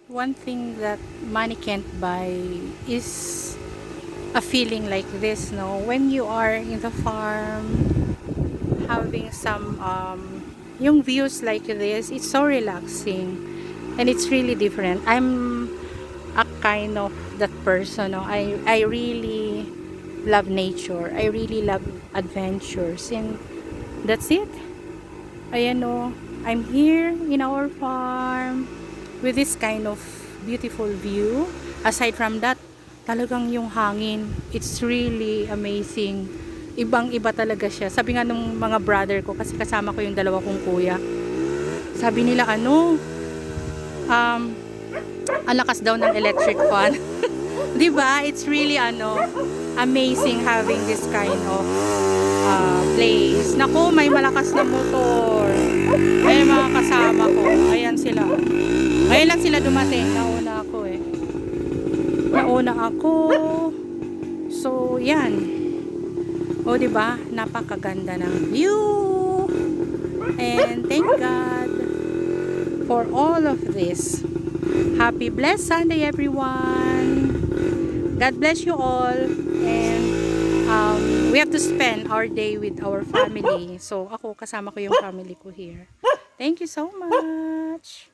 One thing that money can't buy is a feeling like this, no? When you are in the farm, having some yung views like this, it's so relaxing and it's really different. I'm a kind of that person, no? I really love nature. I really love adventures, and that's it. Ayan, no? I'm here in our farm with this kind of beautiful view. Aside from that, talagang yung hangin, it's really amazing. Ibang iba talaga siya. Sabi nga nung mga brother ko, kasi kasama ko yung dalawa kong kuya, sabi nila ang lakas daw ng electric fan. 'Di ba? It's really amazing having this kind of place. Naku, may malakas na motor. Ayan mga kasama ko. Ayan sila. Ngayon lang sila dumating. Nauna ako eh. Nauna ako. So, yan. O, diba? Napakaganda ng view. And thank God for all of this. Happy blessed Sunday, everyone. God bless you all. And we have to spend our day with our family. So, ako, kasama ko yung family ko here. Thank you so much.